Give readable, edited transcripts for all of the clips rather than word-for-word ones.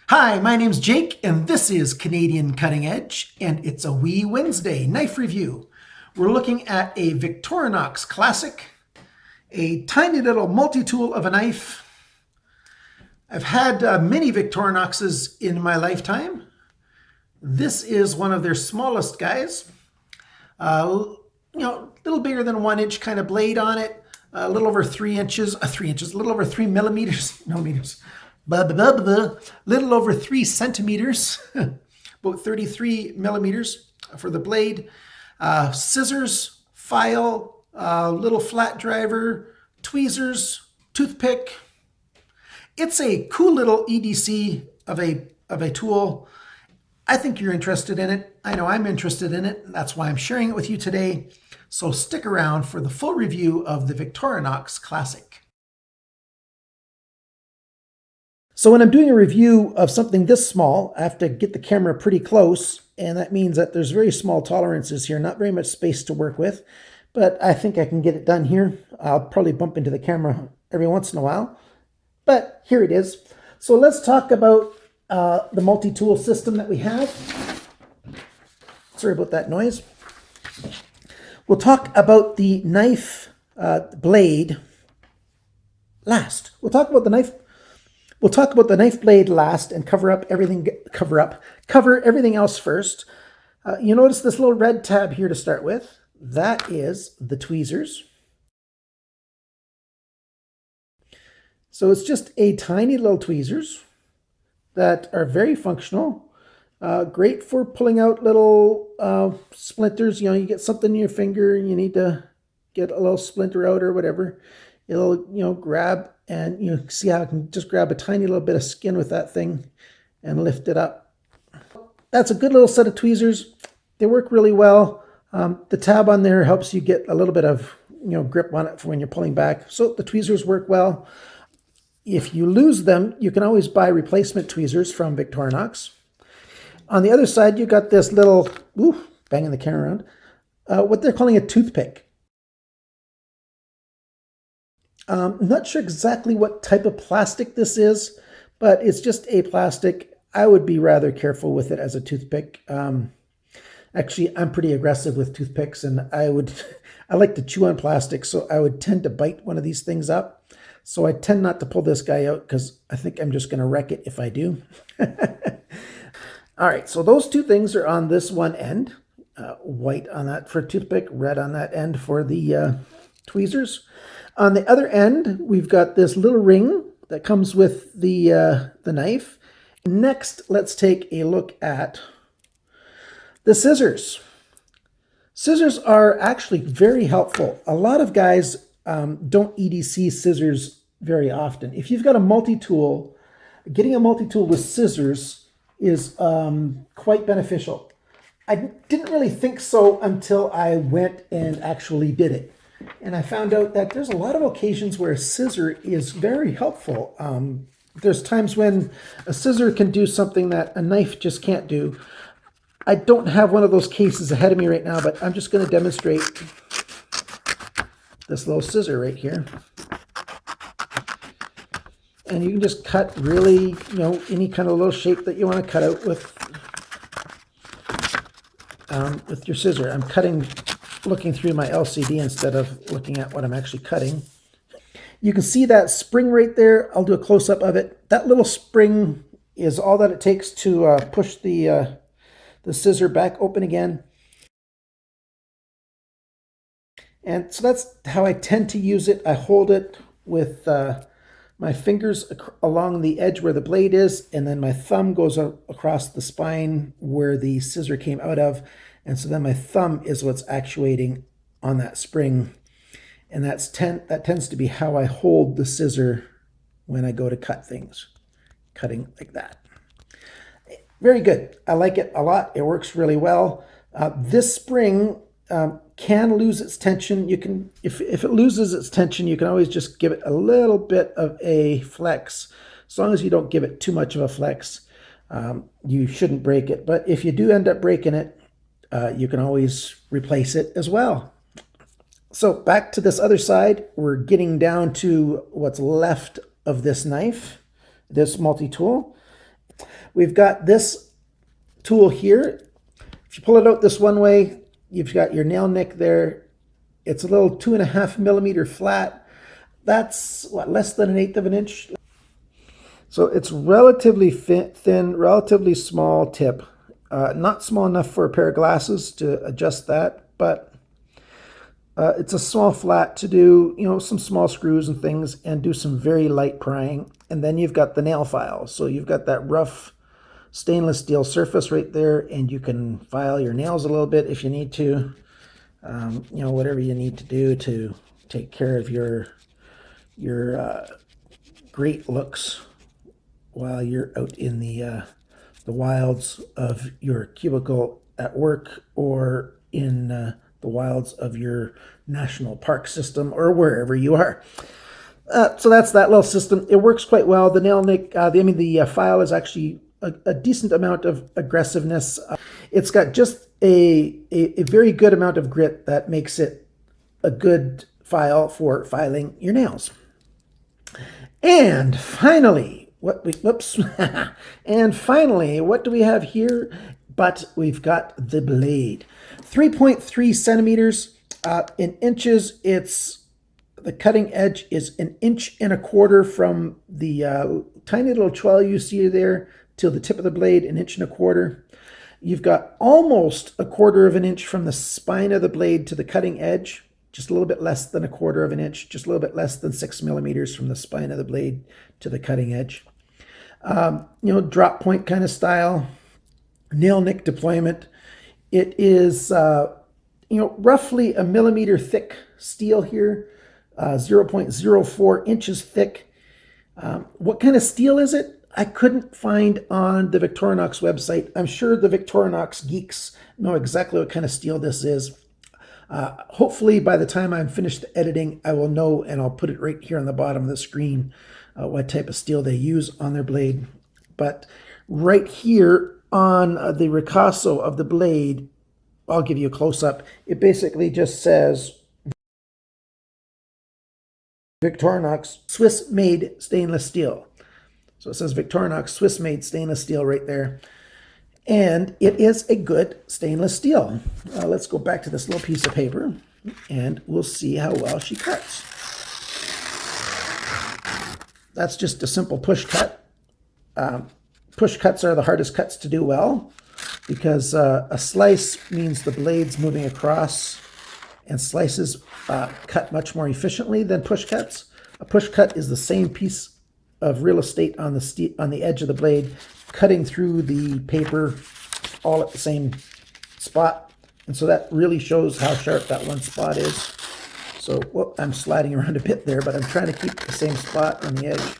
Hi, my name's Jake, and this is Canadian Cutting Edge, and it's a Wee Wednesday knife review. We're looking at a Victorinox Classic, a tiny little multi-tool of a knife. I've had many Victorinoxes in my lifetime. This is one of their smallest guys. A little bigger than 1 inch kind of blade on it, a little over 3 inches, a little over 3 millimeters. Little over 3 centimeters, about 33 millimeters for the blade. Scissors, file, little flat driver, tweezers, toothpick. It's a cool little EDC of a tool. I think you're interested in it. I know I'm interested in it. That's why I'm sharing it with you today. So stick around for the full review of the Victorinox Classic. So when I'm doing a review of something this small, I have to get the camera pretty close, and that means that there's very small tolerances here, not very much space to work with, but I think I can get it done here. I'll probably bump into the camera every once in a while, but here it is. So let's talk about the multi-tool system that we have. Sorry about that noise. We'll talk about the knife blade last. We'll talk about the knife blade last and cover everything else first. You notice this little red tab here to start with. That is the tweezers. So it's just a tiny little tweezers that are very functional. Great for pulling out little splinters. You know, you get something in your finger and you need to get a little splinter out or whatever. It'll, grab, and you see how I can just grab a tiny little bit of skin with that thing and lift it up. That's a good little set of tweezers. They work really well. The tab on there helps you get a little bit of grip on it for when you're pulling back. So the tweezers work well. If you lose them, you can always buy replacement tweezers from Victorinox. On the other side, you got this little, banging the camera around, what they're calling a toothpick. I'm not sure exactly what type of plastic this is, but it's just a plastic. I would be rather careful with it as a toothpick. Actually, I'm pretty aggressive with toothpicks, and I like to chew on plastic, so I would tend to bite one of these things up. So I tend not to pull this guy out because I think I'm just going to wreck it if I do. All right, so those two things are on this one end. White on that for toothpick, red on that end for the tweezers. On the other end, we've got this little ring that comes with the knife. Next, let's take a look at the scissors. Scissors are actually very helpful. A lot of guys don't EDC scissors very often. If you've got a multi-tool, getting a multi-tool with scissors is quite beneficial. I didn't really think so until I went and actually did it. And I found out that there's a lot of occasions where a scissor is very helpful. There's times when a scissor can do something that a knife just can't do. I don't have one of those cases ahead of me right now, but I'm just going to demonstrate this little scissor right here. And you can just cut really, any kind of little shape that you want to cut out with your scissor. I'm looking through my LCD instead of looking at what I'm actually cutting. You can see that spring right there. I'll do a close-up of it. That little spring is all that it takes to push the scissor back open again. And so that's how I tend to use it. I hold it with my fingers along the edge where the blade is, and then my thumb goes across the spine where the scissor came out of. And so then my thumb is what's actuating on that spring. And that tends to be how I hold the scissor when I go to cut things, cutting like that. Very good. I like it a lot. It works really well. This spring can lose its tension. You can, if it loses its tension, you can always just give it a little bit of a flex. As long as you don't give it too much of a flex, you shouldn't break it. But if you do end up breaking it, you can always replace it as well. So back to this other side, we're getting down to what's left of this knife, this multi-tool. We've got this tool here. If you pull it out this one way, you've got your nail nick there. It's a little 2.5 millimeter flat. That's what, less than 1/8 of an inch. So it's relatively thin, relatively small tip. Not small enough for a pair of glasses to adjust that, but it's a small flat to do, some small screws and things and do some very light prying. And then you've got the nail file. So you've got that rough stainless steel surface right there, and you can file your nails a little bit if you need to. Whatever you need to do to take care of your great looks while you're out in the wilds of your cubicle at work, or in the wilds of your national park system, or wherever you are. So that's that little system. It works quite well. The nail nick, the file is actually a decent amount of aggressiveness. It's got just a very good amount of grit that makes it a good file for filing your nails. And finally, what do we have here? But we've got the blade. 3.3 centimeters in inches. The cutting edge is 1.25 inches from the tiny little trowel you see there till the tip of the blade, 1.25 inches. You've got almost 1/4 inch from the spine of the blade to the cutting edge, just a little bit less than 1/4 inch, just a little bit less than 6 millimeters from the spine of the blade to the cutting edge. Drop point kind of style, nail nick deployment. It is, roughly 1 millimeter thick steel here, 0.04 inches thick. What kind of steel is it? I couldn't find on the Victorinox website. I'm sure the Victorinox geeks know exactly what kind of steel this is. Hopefully by the time I'm finished editing, I will know, and I'll put it right here on the bottom of the screen, what type of steel they use on their blade. But right here on the ricasso of the blade, I'll give you a close-up. It basically just says Victorinox Swiss-made stainless steel. So it says Victorinox Swiss-made stainless steel right there. And it is a good stainless steel. Let's go back to this little piece of paper, and we'll see how well she cuts. That's just a simple push cut. Push cuts are the hardest cuts to do well, because a slice means the blade's moving across, and slices cut much more efficiently than push cuts. A push cut is the same piece of real estate on the edge of the blade, cutting through the paper all at the same spot. And so that really shows how sharp that one spot is. So, I'm sliding around a bit there, but I'm trying to keep the same spot on the edge.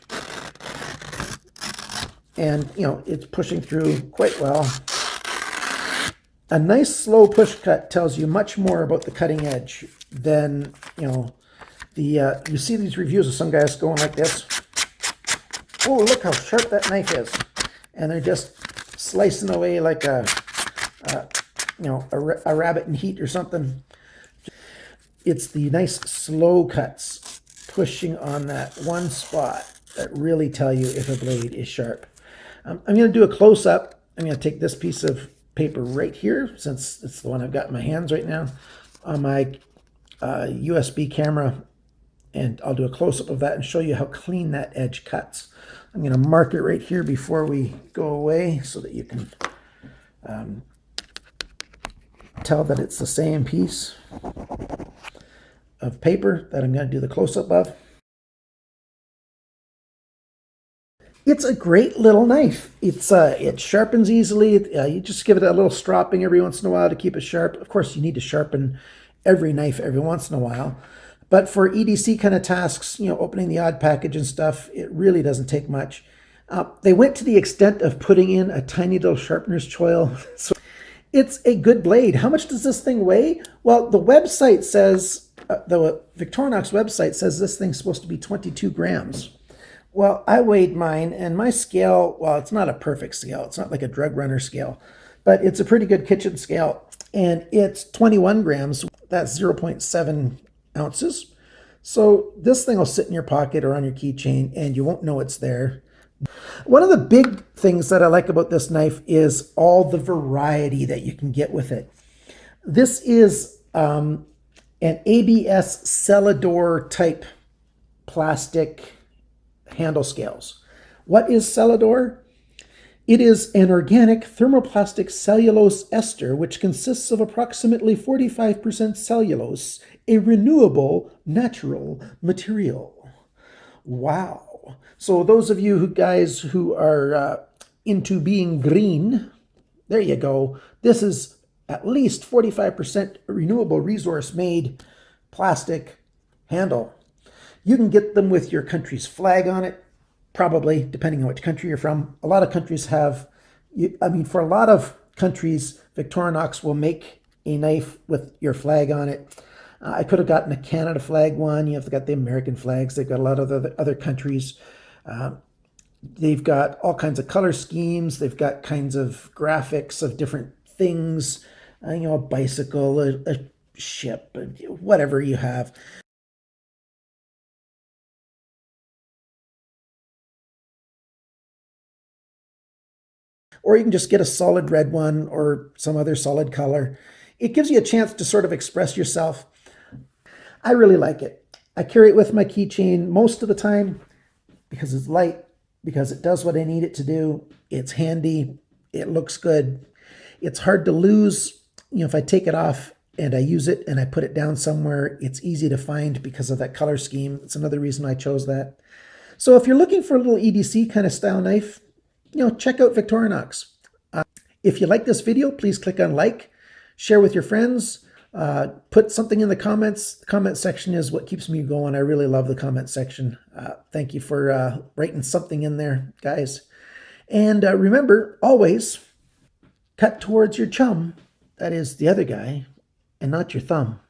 And, it's pushing through quite well. A nice slow push cut tells you much more about the cutting edge than, you see these reviews of some guys going like this. Oh, look how sharp that knife is. And they're just slicing away like a rabbit in heat or something. It's the nice slow cuts pushing on that one spot that really tell you if a blade is sharp. I'm going to do a close-up. I'm going to take this piece of paper right here, since it's the one I've got in my hands right now, on my USB camera, and I'll do a close-up of that and show you how clean that edge cuts. I'm going to mark it right here before we go away so that you can tell that it's the same piece of paper that I'm going to do the close-up of. It's a great little knife. It sharpens easily. You just give it a little stropping every once in a while to keep it sharp. Of course, you need to sharpen every knife every once in a while. But for EDC kind of tasks, opening the odd package and stuff, it really doesn't take much. They went to the extent of putting in a tiny little sharpener's choil. So it's a good blade. How much does this thing weigh? Well, the website says, the Victorinox website says this thing's supposed to be 22 grams. Well, I weighed mine, and my scale, well, it's not a perfect scale. It's not like a drug runner scale, but it's a pretty good kitchen scale, and it's 21 grams. That's 0.7 ounces. So this thing will sit in your pocket or on your keychain, and you won't know it's there. One of the big things that I like about this knife is all the variety that you can get with it. This is an ABS Celador type plastic handle scales. What is Celador? It is an organic thermoplastic cellulose ester which consists of approximately 45% cellulose, a renewable natural material. Wow. So those of you guys who are into being green, there you go. This is at least 45% renewable resource made plastic handle. You can get them with your country's flag on it, probably, depending on which country you're from. A lot of countries have, for a lot of countries, Victorinox will make a knife with your flag on it. I could have gotten a Canada flag one. You've got the American flags. They've got a lot of other countries. They've got all kinds of color schemes. They've got kinds of graphics of different things. A bicycle, a ship, whatever you have. Or you can just get a solid red one or some other solid color. It gives you a chance to sort of express yourself. I really like it. I carry it with my keychain most of the time because it's light, because it does what I need it to do. It's handy. It looks good. It's hard to lose. If I take it off and I use it and I put it down somewhere, it's easy to find because of that color scheme. It's another reason I chose that. So if you're looking for a little EDC kind of style knife, check out Victorinox. If you like this video, please click on like, share with your friends, put something in the comments. The comment section is what keeps me going. I really love the comment section. Thank you for writing something in there, guys. And remember, always cut towards your chum, that is the other guy, and not your thumb.